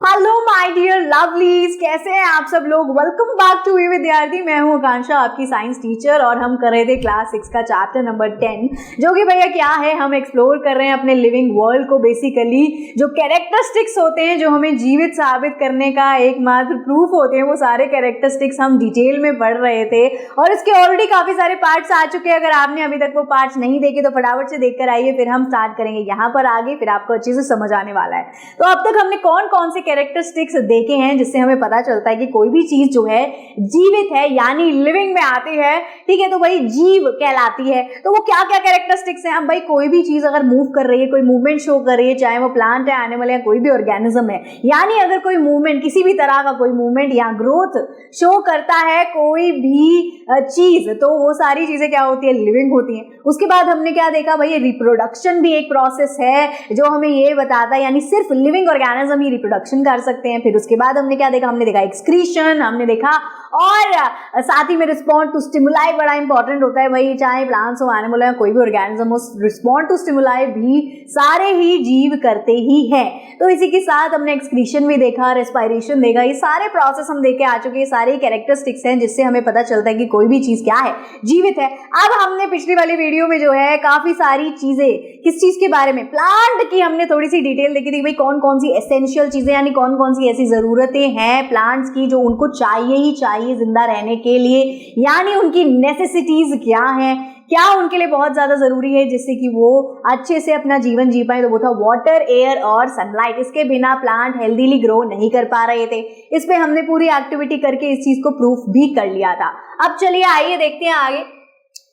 Hello my dear lovelies, कैसे हैं आप सब लोग। वेलकम बैक टू वी विद्यार्थी। मैं हूं आकांक्षा, आपकी साइंस टीचर, और हम कर रहे थे क्लास 6 का चैप्टर नंबर 10, जो कि भैया क्या है, हम एक्सप्लोर कर रहे हैं अपने लिविंग वर्ल्ड को। बेसिकली जो कैरेक्टरिस्टिक्स होते हैं जो हमें जीवित साबित करने का एकमात्र प्रूफ होते हैं, वो सारे कैरेक्टरिस्टिक्स हम डिटेल में पढ़ रहे थे, और इसके ऑलरेडी काफी सारे पार्ट्स आ चुके हैं। अगर आपने अभी तक वो पार्ट्स नहीं देखे तो फटाफट से देखकर आइए, फिर हम स्टार्ट करेंगे यहाँ पर आगे, फिर आपको अच्छे से समझ आने वाला है। तो अब तक हमने कौन कौन से कैरेक्टरिस्टिक्स देखे हैं जिससे हमें पता चलता है कि कोई भी चीज जो है जीवित है, यानी लिविंग में आती है, ठीक है, तो भाई जीव कहलाती है। तो वो क्या क्या कैरेक्टरिस्टिक्स हैं। अब भाई कोई भी चीज अगर मूव कर रही है, कोई मूवमेंट शो कर रही है, चाहे वो प्लांट है, एनिमल है, कोई भी ऑर्गेनिज्म है, यानी अगर कोई मूवमेंट, किसी भी तरह का कोई मूवमेंट या ग्रोथ शो करता है कोई भी चीज, तो वो सारी चीजें क्या होती है, लिविंग होती हैं। उसके बाद हमने क्या देखा भाई, रिप्रोडक्शन भी एक प्रोसेस है जो हमें ये बताता है, यानी सिर्फ लिविंग ऑर्गेनिज्म ही रिप्रोडक्शन कर सकते हैं। फिर उसके बाद हमने क्या देखा, हमने देखा एक्सक्रीशन, हमने देखा, और साथ ही में रिस्पॉन्ड टू स्टिमुलाई बड़ा इंपॉर्टेंट होता है भाई, चाहे प्लांट्स हो, एनिमल हो, कोई भी ऑर्गेनिज्म हो, रिस्पॉन्ड टू स्टिमुलाई भी सारे ही जीव करते ही हैं। तो इसी के साथ हमने एक्सक्रीशन भी देखा, रेस्पिरेशन देखा, ये सारे प्रोसेस हम देख के आ चुके हैं। सारे कैरेक्टरिस्टिक्स हैं जिससे हमें पता चलता है कि कोई भी चीज क्या है, जीवित है। अब हमने पिछली वाली वीडियो में जो है काफी सारी चीजें, किस चीज के बारे में, प्लांट की हमने थोड़ी सी डिटेल देखी थी भाई, कौन कौन सी एसेंशियल चीजें, यानी कौन कौन सी ऐसी जरूरतें हैं प्लांट्स की जो उनको चाहिए ही चाहिए जिंदा रहने के लिए, यानी उनकी नेसेसिटीज क्या हैं, क्या उनके लिए बहुत ज्यादा जरूरी है जिससे कि वो अच्छे से अपना जीवन जी पाए। तो वो था वाटर, एयर और सनलाइट। इसके बिना प्लांट हेल्दीली ग्रो नहीं कर पा रहे थे। इस पे हमने पूरी एक्टिविटी करके इस चीज को प्रूफ भी कर लिया था। अब चलिए आइए देखते हैं आगे,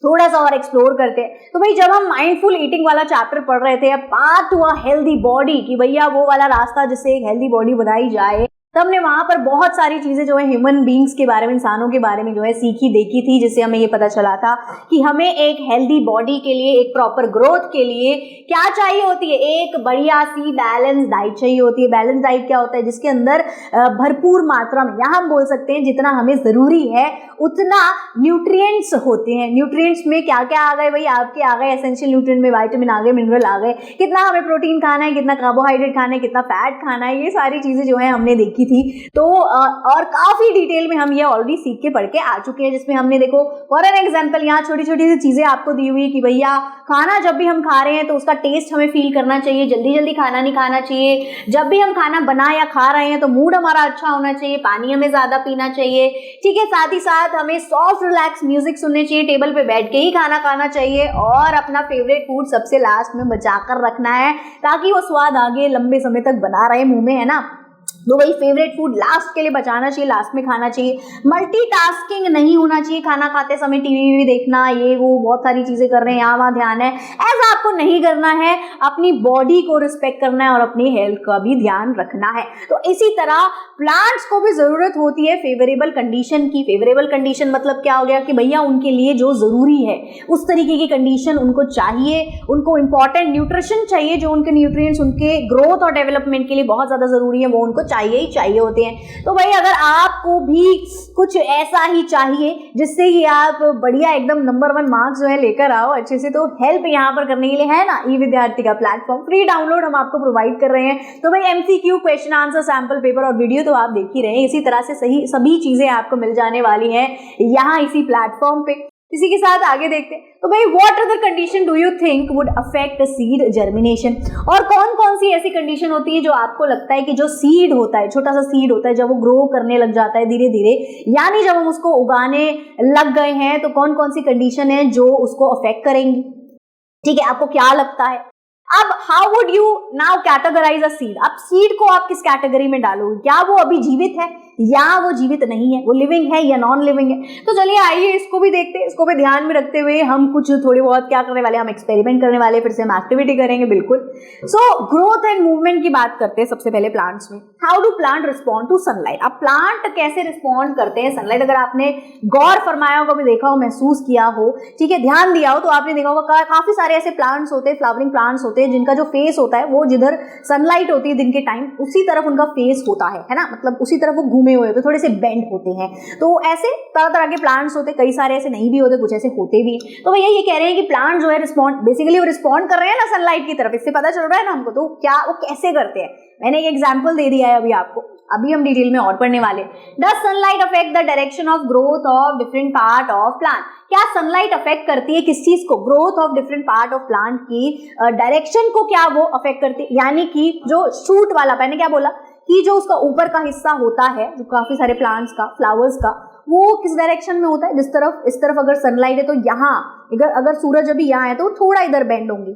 थोड़ा सा और एक्सप्लोर करते हैं। तो भाई जब हम माइंडफुल ईटिंग वाला चैप्टर पढ़ रहे थे, अब path to a healthy body, कि भैया वो वाला रास्ता जिससे एक हेल्दी बॉडी बनाई जाए, तो हमने वहां पर बहुत सारी चीजें जो है ह्यूमन बींग्स के बारे में, इंसानों के बारे में जो है सीखी देखी थी, जिससे हमें ये पता चला था कि हमें एक हेल्दी बॉडी के लिए, एक प्रॉपर ग्रोथ के लिए क्या चाहिए होती है, एक बढ़िया सी बैलेंस डाइट चाहिए होती है। बैलेंस डाइट क्या होता है, जिसके अंदर भरपूर मात्रा में, यहाँ हम बोल सकते हैं जितना हमें जरूरी है उतना न्यूट्रिएंट्स होते हैं। न्यूट्रिएंट्स में क्या क्या आ गए भाई, आपके आ गए एसेंशियल न्यूट्रिएंट में विटामिन आ गए, मिनरल आ गए, कितना हमें प्रोटीन खाना है, कितना कार्बोहाइड्रेट खाना है, कितना फैट खाना है, ये सारी चीजें जो है हमने देखी थी। तो और काफी डिटेल में हम ये ऑलरेडी सीख के पढ़ के आ चुके हैं, जिसमें हमने देखो फॉर एन एग्जांपल यहाँ छोटी छोटी सी चीजें आपको दी हुई कि भैया खाना जब भी हम खा रहे हैं तो उसका टेस्ट हमें फील करना चाहिए, जल्दी जल्दी खाना नहीं खाना चाहिए। जब भी हम खाना बना या खा रहे हैं तो मूड हमारा अच्छा होना चाहिए, पानी हमें ज्यादा पीना चाहिए, ठीक है। साथ ही साथ हमें सॉफ्ट रिलैक्स म्यूजिक सुनने चाहिए, टेबल पे बैठ के ही खाना खाना चाहिए, और अपना फेवरेट फूड सबसे लास्ट में बचा कर रखना है ताकि वो स्वाद आगे लंबे समय तक बना रहे मुंह में, है ना। तो वही फेवरेट फूड लास्ट के लिए बचाना चाहिए, लास्ट में खाना चाहिए। मल्टीटास्किंग नहीं होना चाहिए, खाना खाते समय टीवी भी देखना, ये वो बहुत सारी चीजें कर रहे हैं, यहाँ वहाँ ध्यान है, ऐसा आपको नहीं करना है। अपनी बॉडी को रिस्पेक्ट करना है और अपनी हेल्थ का भी ध्यान रखना है। तो इसी तरह प्लांट्स को भी जरूरत होती है फेवरेबल कंडीशन की। फेवरेबल कंडीशन मतलब क्या हो गया कि भैया उनके लिए जो जरूरी है उस तरीके की कंडीशन उनको चाहिए, उनको इंपॉर्टेंट न्यूट्रिशन चाहिए, जो उनके न्यूट्रिएंट्स उनके ग्रोथ और डेवलपमेंट के लिए बहुत ज्यादा जरूरी है, वो उनको चाहिए ही चाहिए होते हैं। तो भाई अगर आपको भी कुछ ऐसा ही चाहिए जिससे कि आप बढ़िया एकदम नंबर 1 मार्क्स जो है लेकर आओ अच्छे से, तो हेल्प यहाँ पर करने के लिए है ना ई विद्यार्थी का प्लेटफॉर्म, फ्री डाउनलोड हम आपको प्रोवाइड कर रहे हैं। तो भाई MCQ, question answer, sample paper और वीडियो तो आप देख ही रहे हैं। इसी तरह से सही सभी चीजें आपको मिल जाने वाली हैं यहाँ इसी प्लेटफॉर्म पे। इसी के साथ आगे देखते हैं। तो भाई what other condition do you think would affect seed germination, और कौन कौन सी ऐसी कंडीशन होती है जो आपको लगता है कि जो सीड होता है, छोटा सा सीड होता है, जब वो ग्रो करने लग जाता है धीरे धीरे, यानी जब हम उसको उगाने लग गए हैं, तो कौन कौन सी कंडीशन है जो उसको अफेक्ट करेंगी, ठीक है, आपको क्या लगता है। अब how would you now categorise a seed, अब सीड को आप किस कैटेगरी में डालोगे, क्या वो अभी जीवित है या वो जीवित नहीं है, वो लिविंग है या नॉन लिविंग है। तो चलिए आइए इसको भी देखते हैं। इसको भी ध्यान में रखते हुए हम कुछ थोड़ी बहुत क्या करने वाले, हम एक्सपेरिमेंट करने वाले, फिर से हम एक्टिविटी करेंगे बिल्कुल। सो ग्रोथ एंड मूवमेंट की बात करते हैं सबसे पहले प्लांट्स में। How do plant respond to sunlight, अब प्लांट कैसे रिस्पॉन्ड करते हैं सनलाइट। अगर आपने गौर फरमाया हो, कभी देखा हो, महसूस किया हो, ठीक है, ध्यान दिया हो, तो आपने देखा होगा काफी सारे ऐसे प्लांट्स होते हैं, फ्लावरिंग प्लांट्स होते हैं, जिनका जो फेस होता है वो जिधर सनलाइट होती है दिन के टाइम उसी तरफ उनका फेस होता है ना, मतलब उसी तरफ वो घूमे हुए होते, थोड़े से बेंड होते हैं। तो ऐसे तरह तरह के प्लांट्स होते, कई सारे ऐसे नहीं भी होते, कुछ ऐसे होते भी। तो भैया ये कह रहे हैं कि प्लांट जो है रिस्पॉन्ड, बेसिकली वो रिस्पॉन्ड कर रहे हैं ना सनलाइट की तरफ, इससे पता चल रहा है ना हमको। तो क्या वो कैसे करते हैं, मैंने एक एग्जाम्पल दे दिया है अभी आपको, अभी हम डिटेल में और पढ़ने वाले। Does sunlight affect the direction of growth of different part of plant? क्या सनलाइट अफेक्ट करती है किस चीज को? Growth of different part of plant की डायरेक्शन को क्या वो अफेक्ट करती है? यानी कि जो शूट वाला, मैंने क्या बोला कि जो उसका ऊपर का हिस्सा होता है, जो काफी सारे प्लांट्स का, फ्लावर्स का, वो किस डायरेक्शन में होता है? जिस तरफ, इस तरफ अगर सनलाइट है तो यहाँ, अगर सूरज अभी यहाँ है तो थोड़ा इधर बेंड होंगी,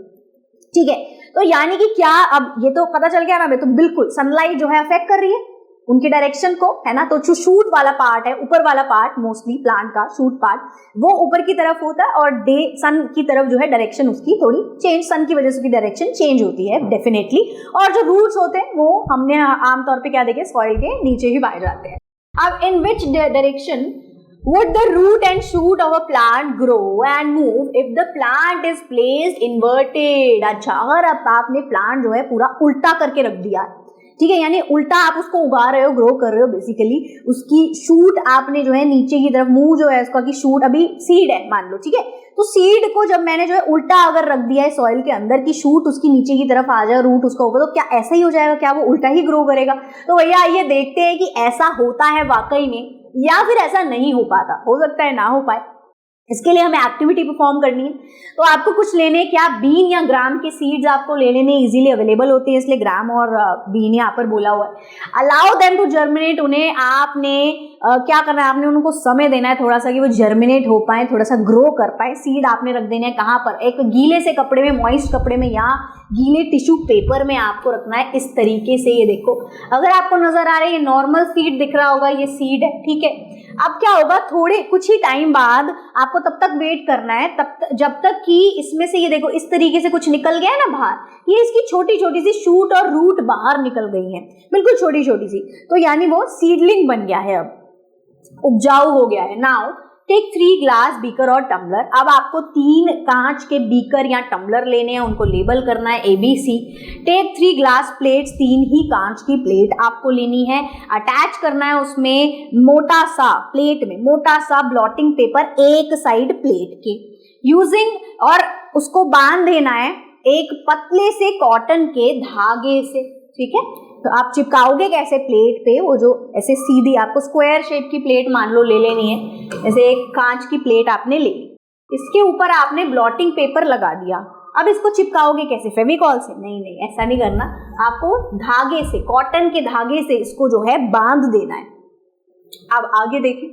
ठीक है। तो यानी कि क्या, अब ये तो पता चल गया ना, तो बिल्कुल सनलाइट जो है अफेक्ट कर रही है उनकी डायरेक्शन को, है ना। तो जो शूट वाला पार्ट है, ऊपर वाला पार्ट, मोस्टली प्लांट का शूट पार्ट, वो ऊपर की तरफ होता है और सन की तरफ जो है डायरेक्शन उसकी थोड़ी चेंज, सन की वजह से उसकी डायरेक्शन चेंज होती है डेफिनेटली। और जो रूट्स होते हैं वो हमने आमतौर पे क्या देखे, सॉइल के नीचे ही पाए जाते हैं। अब in which direction would the root and shoot of a plant grow and move if the plant is placed inverted? अच्छा, अगर अब आपने प्लांट जो है पूरा उल्टा करके रख दिया, ठीक है, यानी उल्टा आप उसको उगा रहे हो, ग्रो कर रहे हो, बेसिकली उसकी शूट आपने जो है नीचे की तरफ, मुंह जो है उसका की शूट अभी सीड है मान लो, ठीक है। तो सीड को जब मैंने जो है उल्टा अगर रख दिया है सॉइल के अंदर की शूट उसकी नीचे की तरफ आ जाए, रूट उसका ऊपर, तो क्या ऐसा ही हो जाएगा? क्या वो उल्टा ही ग्रो करेगा? तो भैया आइए देखते हैं कि ऐसा होता है वाकई में या फिर ऐसा नहीं हो पाता, हो सकता है ना हो पाए। इसके लिए हमें एक्टिविटी परफॉर्म करनी है। तो आपको कुछ लेने, क्या बीन या ग्राम के सीड्स आपको ले लेने, इजीली अवेलेबल होते हैं, इसलिए ग्राम और बीन यहाँ पर बोला हुआ है। अलाउ देम टू जर्मिनेट, उन्हें आपने क्या करना है, आपने उनको समय देना है थोड़ा सा कि वो जर्मिनेट हो पाए, थोड़ा सा ग्रो कर पाए। सीड आपने रख देना है कहाँ पर, एक गीले से कपड़े में, मॉइस्ट कपड़े में या गीले टिश्यू पेपर में आपको रखना है इस तरीके से। ये देखो, अगर आपको नजर आ रहा है ये नॉर्मल सीड दिख रहा होगा, ये सीड है, ठीक है। अब क्या होगा, थोड़े कुछ ही टाइम बाद आपको तब तक वेट करना है, जब तक कि इसमें से ये देखो इस तरीके से कुछ निकल गया है ना बाहर, ये इसकी छोटी छोटी सी शूट और रूट बाहर निकल गई है, बिल्कुल छोटी छोटी सी। तो यानी वो सीडलिंग बन गया है, अब उपजाऊ हो गया है। नाउ टेक 3 ग्लास बीकर और टम्बलर। अब आपको 3 कांच के बीकर या टम्बलर लेने हैं, उनको लेबल करना है ABC। टेक 3 ग्लास प्लेट्स, 3 ही कांच की प्लेट आपको लेनी है। अटैच करना है उसमें मोटा सा, प्लेट में मोटा सा ब्लॉटिंग पेपर एक साइड प्लेट के, यूजिंग, और उसको बांध देना है एक पतले से कॉटन के धागे से, ठीक है। तो आप चिपकाओगे कैसे प्लेट पे, वो जो ऐसे सीधी, आपको स्क्वायर शेप की प्लेट मान लो ले लेनी है, जैसे एक कांच की प्लेट आपने ले ली, इसके ऊपर आपने ब्लॉटिंग पेपर लगा दिया। अब इसको चिपकाओगे कैसे, फेविकॉल से? नहीं, ऐसा नहीं करना, आपको धागे से, कॉटन के धागे से इसको जो है बांध देना है। अब आगे देखिए,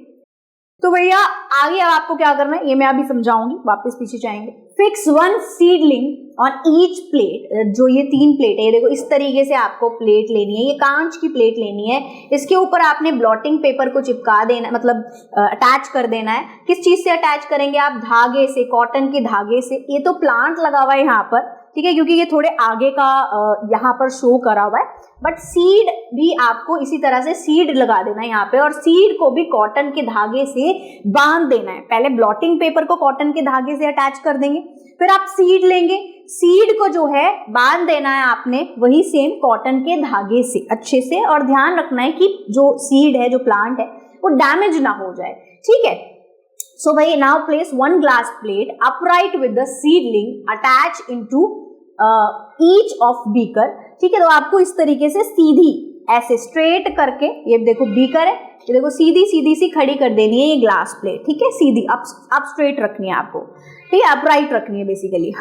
तो भैया आगे अब आपको क्या करना है ये मैं अभी समझाऊंगी, वापस पीछे जाएंगे। Fix 1 seedling on each plate, जो ये 3 प्लेट है, देखो इस तरीके से आपको प्लेट लेनी है, ये कांच की प्लेट लेनी है, इसके ऊपर आपने ब्लॉटिंग पेपर को चिपका देना, मतलब अटैच कर देना है। किस चीज से अटैच करेंगे आप? धागे से, कॉटन के धागे से। ये तो प्लांट लगा हुआ है यहाँ पर, ठीक है, क्योंकि ये थोड़े आगे का यहाँ पर शो करा हुआ है, बट सीड भी आपको इसी तरह से सीड लगा देना है यहाँ पे, और सीड को भी कॉटन के धागे से बांध देना है। पहले ब्लॉटिंग पेपर को कॉटन के धागे से अटैच कर देंगे, फिर आप सीड लेंगे, सीड को जो है बांध देना है आपने वही सेम कॉटन के धागे से अच्छे से, और ध्यान रखना है कि जो सीड है, जो प्लांट है, वो डैमेज ना हो जाए, ठीक है। सो भाई now place 1 glass plate upright with the seedling attach into each of beaker, ठीक है। तो आपको इस तरीके से सीधी ऐसे स्ट्रेट करके, ये देखो बीकर है, ये देखो सीधी सीधी सी खड़ी कर देनी है ये ग्लास प्लेट, ठीक है, सीधी अप स्ट्रेट रखनी है आपको, ठीक है, अपराइट रखनी है बेसिकली।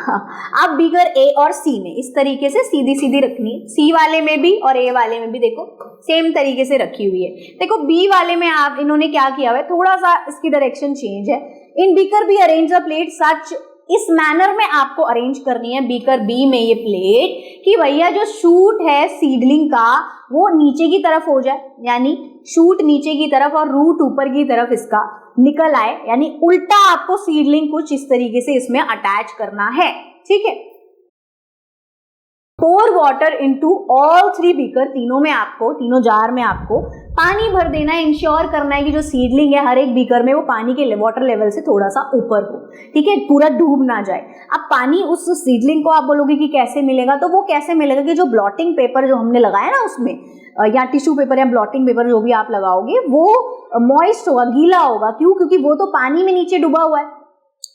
अब बीकर A और C में इस तरीके से सीधी सीधी रखनी है, C वाले में भी और A वाले में भी देखो सेम तरीके से रखी हुई है। देखो B वाले में आप इन्होंने क्या किया हुआ है, थोड़ा सा इसकी डायरेक्शन चेंज है। इन बीकर भी अरेंज द प्लेट सच, इस मैनर में आपको अरेंज करनी है बीकर B में ये प्लेट कि भैया जो शूट है सीडलिंग का वो नीचे की तरफ हो जाए, यानी शूट नीचे की तरफ और रूट ऊपर की तरफ इसका निकल आए, यानी उल्टा आपको सीडलिंग कुछ इस तरीके से इसमें अटैच करना है, ठीक है। pour water into all 3 beaker, तीनों जार में आपको पानी भर देना है। इंश्योर करना है कि जो सीडलिंग है हर एक बीकर में वो पानी के वाटर लेवल से थोड़ा सा ऊपर हो, ठीक है, पूरा डूब ना जाए। अब पानी उस सीडलिंग को आप बोलोगे कि कैसे मिलेगा, तो वो कैसे मिलेगा कि जो ब्लॉटिंग पेपर जो हमने लगाया ना उसमें, या टिश्यू पेपर या ब्लॉटिंग पेपर जो भी आप लगाओगे, वो मॉइस्ट होगा, गीला होगा। क्यों? क्योंकि वो तो पानी में नीचे डूबा हुआ है,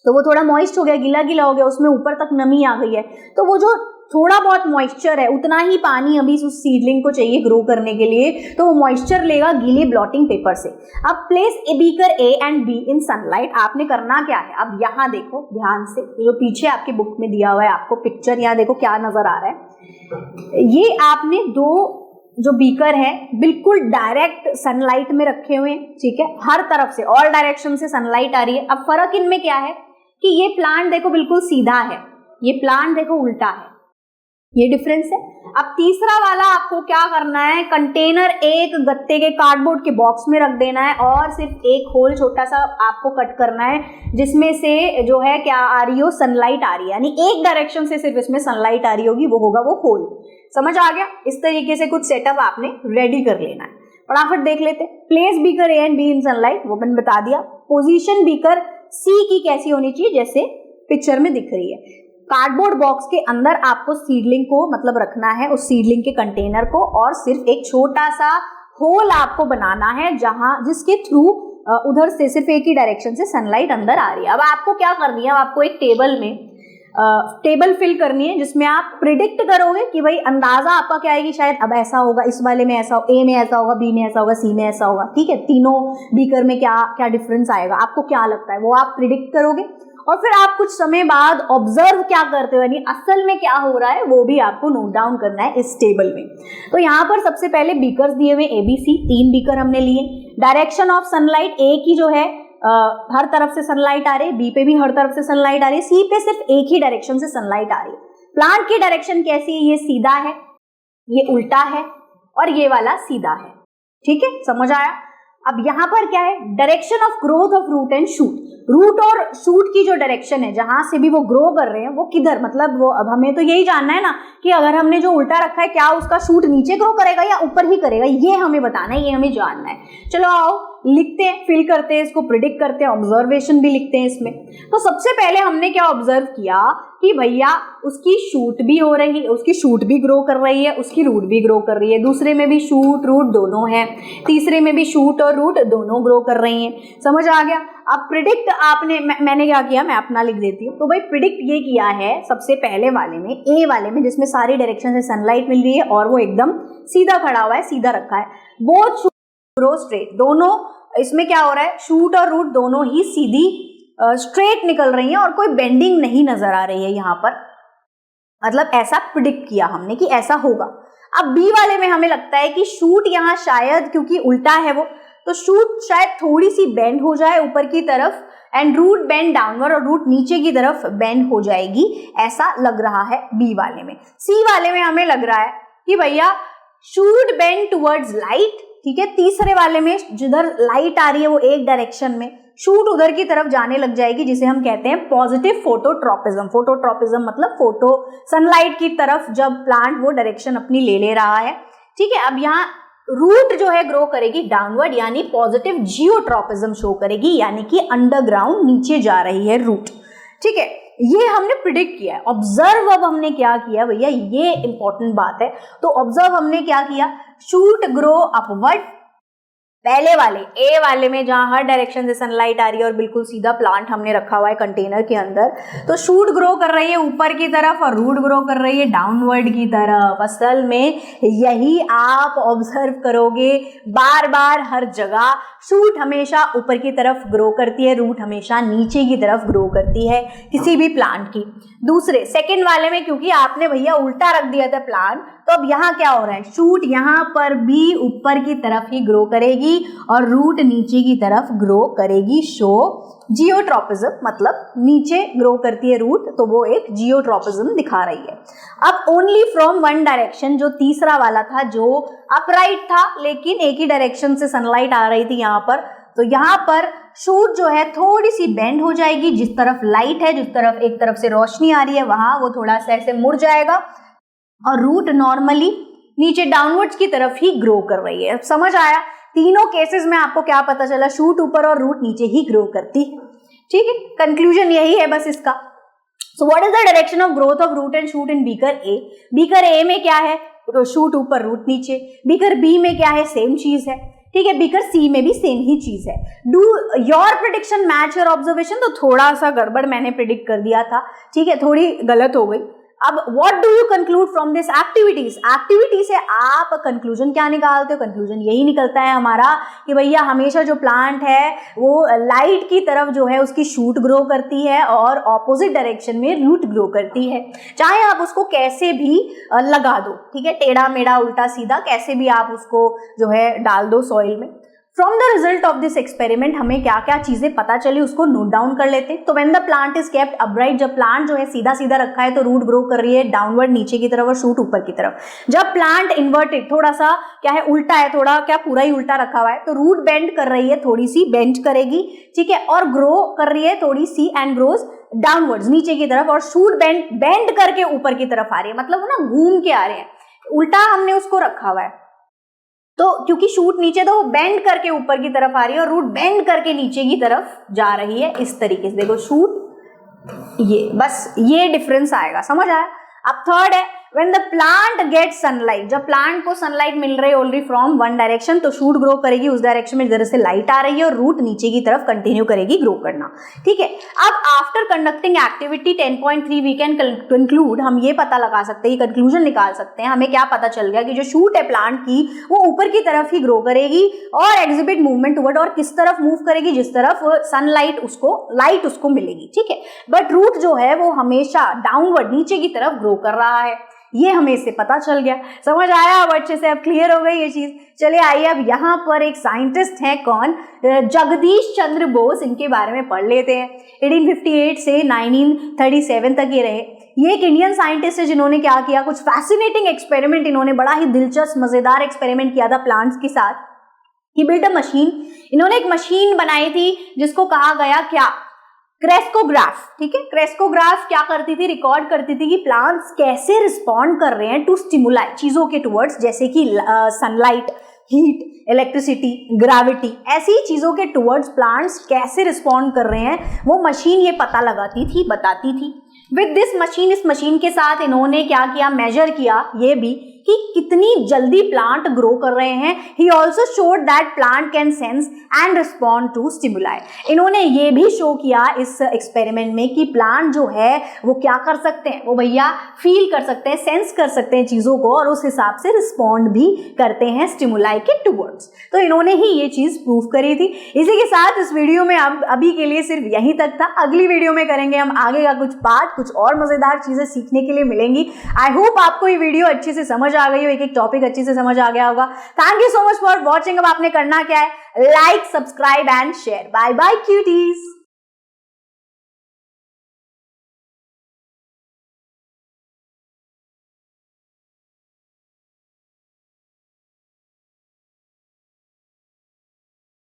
तो वो थोड़ा मॉइस्ट हो गया, गीला गीला हो गया, उसमें ऊपर तक नमी आ गई है। तो वो जो थोड़ा बहुत मॉइस्चर है उतना ही पानी अभी उस सीडलिंग को चाहिए ग्रो करने के लिए, तो वो मॉइस्चर लेगा गीले ब्लॉटिंग पेपर से। अब place a beaker A and be in sunlight. आपने करना क्या है, अब यहाँ देखो ध्यान से, जो पीछे आपकी बुक में दिया हुआ है आपको पिक्चर, यहाँ देखो क्या नजर आ रहा है। ये आपने 2 जो बीकर है बिल्कुल डायरेक्ट सनलाइट में रखे हुए हैं, ठीक है, हर तरफ से ऑल डायरेक्शन से सनलाइट आ रही है। अब फर्क इनमें क्या है कि ये प्लांट देखो बिल्कुल सीधा है, ये प्लांट देखो उल्टा है, ये डिफरेंस है। अब तीसरा वाला आपको क्या करना है, कंटेनर एक गत्ते के कार्डबोर्ड के बॉक्स में रख देना है और सिर्फ एक होल छोटा सा आपको कट करना है जिसमें से जो है क्या आ रही हो, सनलाइट आ रही है, यानी एक डायरेक्शन से सिर्फ इसमें सनलाइट आ रही होगी, वो होगा वो होल। समझ आ गया? इस तरीके से कुछ सेटअप आपने रेडी कर लेना है। फटाफट देख लेते। Place beaker A and be in sunlight, वो मैंने बता दिया। पोजीशन बीकर सी की कैसी होनी चाहिए, जैसे पिक्चर में दिख रही है। कार्डबोर्ड बॉक्स के अंदर आपको सीडलिंग को मतलब रखना है, उस सीडलिंग के कंटेनर को, और सिर्फ एक छोटा सा होल आपको बनाना है जहां जिसके थ्रू उधर से सिर्फ एक ही डायरेक्शन से सनलाइट अंदर आ रही है। अब आपको क्या करनी है, आपको एक टेबल फिल करनी है जिसमें आप प्रिडिक्ट करोगे कि भाई अंदाजा आपका क्या है कि शायद अब ऐसा होगा, इस वाले में ऐसा, ए में ऐसा होगा, बी में ऐसा होगा, सी में ऐसा होगा, ठीक है, तीनों बीकर में क्या क्या डिफरेंस आएगा, आपको क्या लगता है वो आप प्रिडिक्ट करोगे। और फिर आप कुछ समय बाद ऑब्जर्व क्या करते हो, यानी असल में क्या हो रहा है वो भी आपको नोट डाउन करना है इस टेबल में। तो यहाँ पर सबसे पहले बीकर्स दिए हुए ABC, 3 बीकर हमने लिए। डायरेक्शन ऑफ सनलाइट, ए की जो है हर तरफ से सनलाइट आ रही है, बी पे भी हर तरफ से सनलाइट आ रही है, सी पे सिर्फ एक ही डायरेक्शन से सनलाइट आ रही है। प्लांट की डायरेक्शन कैसी है, ये सीधा है, ये उल्टा है और ये वाला सीधा है, ठीक है, समझ आया। अब यहाँ पर क्या है, direction of growth of root and shoot. Root और शूट की जो डायरेक्शन है जहां से भी वो ग्रो कर रहे हैं वो किधर, मतलब वो अब हमें तो यही जानना है ना कि अगर हमने जो उल्टा रखा है क्या उसका शूट नीचे ग्रो करेगा या ऊपर ही करेगा, ये हमें बताना है, ये हमें जानना है। चलो आओ लिखते हैं, फिल करते हैं, इसको प्रिडिक्ट करते हैं, ऑब्जर्वेशन भी लिखते हैं इसमें। तो सबसे पहले हमने क्या ऑब्जर्व किया कि भैया उसकी शूट भी हो रही है, उसकी शूट भी ग्रो कर रही है, उसकी रूट भी ग्रो कर रही है, दूसरे में भी शूट रूट दोनों है, तीसरे में भी शूट और रूट दोनों ग्रो कर रही हैं। समझ आ गया। अब प्रिडिक्ट आपने मैंने क्या किया, मैं अपना लिख देती हूँ। तो भाई प्रिडिक्ट ये किया है सबसे पहले वाले में, ए वाले में, जिसमें सारी डायरेक्शन से सनलाइट मिल रही है और वो एकदम सीधा खड़ा हुआ है, सीधा रखा है। बोथ ग्रो स्ट्रेट, दोनों इसमें क्या हो रहा है, शूट और रूट दोनों ही सीधी स्ट्रेट निकल रही हैं और कोई बेंडिंग नहीं नजर आ रही है यहाँ पर, मतलब ऐसा प्रिडिक्ट किया हमने कि ऐसा होगा। अब बी वाले में हमें लगता है कि शूट यहाँ शायद क्योंकि उल्टा है वो, तो शूट शायद थोड़ी सी बेंड हो जाए ऊपर की तरफ एंड रूट बेंड डाउनवर्ड, और रूट नीचे की तरफ बेंड हो जाएगी, ऐसा लग रहा है बी वाले में। सी वाले में हमें लग रहा है कि भैया शूट बेंड टुवर्ड्स लाइट, ठीक है। तीसरे वाले में जिधर लाइट आ रही है वो एक डायरेक्शन में, शूट उधर की तरफ जाने लग जाएगी, जिसे हम कहते हैं पॉजिटिव फोटोट्रोपिज्म। फोटोट्रोपिज्म मतलब फोटो सनलाइट की तरफ जब प्लांट वो डायरेक्शन अपनी ले रहा है, ठीक है। अब यहाँ रूट जो है ग्रो करेगी डाउनवर्ड, यानी पॉजिटिव जियोट्रोपिज्म शो करेगी, यानी कि अंडरग्राउंड नीचे जा रही है रूट, ठीक है। ये हमने प्रिडिक्ट किया है। ऑब्जर्व अब हमने क्या किया भैया, ये इंपॉर्टेंट बात है। तो ऑब्जर्व हमने क्या किया, शूट ग्रो अपवर्ड, पहले वाले ए वाले में जहां हर डायरेक्शन से सनलाइट आ रही है और बिल्कुल सीधा प्लांट हमने रखा हुआ है कंटेनर के अंदर, तो शूट ग्रो कर रही है ऊपर की तरफ और रूट ग्रो कर रही है डाउनवर्ड की तरफ। असल में यही आप ऑब्जर्व करोगे बार बार हर जगह, शूट हमेशा ऊपर की तरफ ग्रो करती है, रूट हमेशा नीचे की तरफ ग्रो करती है किसी भी प्लांट की। दूसरे सेकंड वाले में क्योंकि आपने भैया उल्टा रख दिया था प्लांट, तो अब यहाँ क्या हो रहा है, शूट यहाँ पर भी ऊपर की तरफ ही ग्रो करेगी और रूट नीचे की तरफ ग्रो करेगी। शो जियोट्रोपिज्म, मतलब नीचे ग्रो करती है रूट, तो वो एक जियोट्रोपिज्म दिखा रही है। अब ओनली फ्रॉम वन डायरेक्शन, जो तीसरा वाला था जो अपराइट था लेकिन एक ही डायरेक्शन से सनलाइट आ रही थी यहाँ पर, तो यहाँ पर शूट जो है थोड़ी सी बेंड हो जाएगी, जिस तरफ लाइट है, जिस तरफ एक तरफ से रोशनी आ रही है वहां वो थोड़ा सा ऐसे मुड़ जाएगा और रूट नॉर्मली नीचे डाउनवर्ड्स की तरफ ही ग्रो कर रही है। समझ आया? तीनों केसेस में आपको क्या पता चला, शूट ऊपर और रूट नीचे ही ग्रो करती है। ठीक है, कंक्लूजन यही है बस इसका। So what is the direction of growth of root and shoot in beaker A? Beaker A में क्या है, शूट ऊपर रूट नीचे। बीकर बी में क्या है, सेम चीज है। ठीक है, बीकर सी में भी सेम ही चीज है। Do your prediction match your observation? तो थोड़ा सा गड़बड़ मैंने प्रिडिक्ट कर दिया था, ठीक है, थोड़ी गलत हो गई। अब what do you conclude from this activities? Activity से आप कंक्लूजन क्या निकालते हो? कंक्लूजन यही निकलता है हमारा कि भैया हमेशा जो प्लांट है वो लाइट की तरफ जो है उसकी शूट ग्रो करती है और ऑपोजिट डायरेक्शन में रूट ग्रो करती है, चाहे आप उसको कैसे भी लगा दो। ठीक है, टेढ़ा मेढ़ा उल्टा सीधा कैसे भी आप उसको जो है डाल दो सॉइल में। From the result of this experiment हमें क्या क्या चीजें पता चली उसको नोट डाउन कर लेते हैं। तो when the plant is kept upright, जब प्लांट जो है सीधा सीधा रखा है तो रूट ग्रो कर रही है डाउनवर्ड नीचे की तरफ और शूट ऊपर की तरफ। जब प्लांट इन्वर्टेड थोड़ा सा क्या है उल्टा है, थोड़ा क्या पूरा ही उल्टा रखा हुआ है, तो रूट बेंड कर रही है, थोड़ी सी बेंड करेगी। ठीक है, और ग्रो कर रही है थोड़ी सी एंड ग्रोज डाउनवर्ड्स नीचे की तरफ, और शूट बेंड करके ऊपर की तरफ आ रही है, मतलब वो ना घूम के आ रहे हैं, उल्टा हमने उसको रखा हुआ है। तो क्योंकि शूट नीचे तो वो बेंड करके ऊपर की तरफ आ रही है और रूट बेंड करके नीचे की तरफ जा रही है, इस तरीके से। देखो शूट, ये बस ये डिफरेंस आएगा, समझ आया? अब थर्ड है when the plant gets sunlight, जब प्लांट को सनलाइट मिल रही है ओनली फ्रॉम वन डायरेक्शन, तो शूट ग्रो करेगी उस डायरेक्शन में जिधर से लाइट आ रही है और रूट नीचे की तरफ कंटिन्यू करेगी ग्रो करना। ठीक है, अब after conducting activity 10.3 we can conclude, हम ये पता लगा सकते हैं, कंक्लूजन निकाल सकते हैं, हमें क्या पता चल गया कि जो शूट है प्लांट की वो ऊपर की तरफ ही ग्रो करेगी और एग्जिबिट मूवमेंट टुवर्ड, और किस तरफ मूव करेगी, जिस तरफ सनलाइट लाइट उसको मिलेगी। ठीक है, बट रूट जो है वो हमेशा डाउनवर्ड नीचे की तरफ ग्रो कर रहा है, ये हमें इससे पता चल गया। समझ आया अब अच्छे से? अब क्लियर हो गई ये चीज। चलिए आइए अब यहाँ पर एक साइंटिस्ट है, कौन, जगदीश चंद्र बोस, इनके बारे में पढ़ लेते हैं। 1858 से 1937 तक ये रहे। ये एक इंडियन साइंटिस्ट है जिन्होंने क्या किया, कुछ फैसिनेटिंग एक्सपेरिमेंट, इन्होंने बड़ा ही दिलचस्प मजेदार एक्सपेरिमेंट किया था प्लांट्स के साथ। ही बिल्ट अ मशीन, इन्होंने एक मशीन बनाई थी जिसको कहा गया क्या, क्रेस्कोग्राफ। ठीक है, क्रेस्कोग्राफ क्या करती थी, रिकॉर्ड करती थी कि प्लांट्स कैसे रिस्पॉन्ड कर रहे हैं टू स्टिमुलाई, चीजों के टुवर्ड्स, जैसे कि सनलाइट, हीट, इलेक्ट्रिसिटी, ग्रेविटी, ऐसी चीजों के टुवर्ड्स प्लांट्स कैसे रिस्पॉन्ड कर रहे हैं, वो मशीन ये पता लगाती थी, बताती थी। विद दिस मशीन, इस मशीन के साथ इन्होंने क्या किया, मेजर किया ये भी कि कितनी जल्दी प्लांट ग्रो कर रहे हैं। He also showed that plant can sense and respond to stimuli. इन्होंने ये भी शो किया इस एक्सपेरिमेंट में कि प्लांट जो है वो क्या कर सकते हैं, वो भैया फील कर सकते हैं, सेंस कर सकते हैं चीजों को और उस हिसाब से रिस्पॉन्ड भी करते हैं स्टिमुलाई के टुवर्ड्स। तो इन्होंने ही ये चीज प्रूव करी थी। इसी के साथ इस वीडियो में अभी के लिए सिर्फ यहीं तक था। अगली वीडियो में करेंगे हम आगे का कुछ पार्ट, कुछ और मजेदार चीजें सीखने के लिए मिलेंगी। आई होप आपको ये वीडियो अच्छे से समझ आ गई हो, एक एक टॉपिक अच्छे से समझ आ गया होगा। Thank you so much for watching. अब आपने करना क्या है, like, subscribe and share. Bye bye cuties.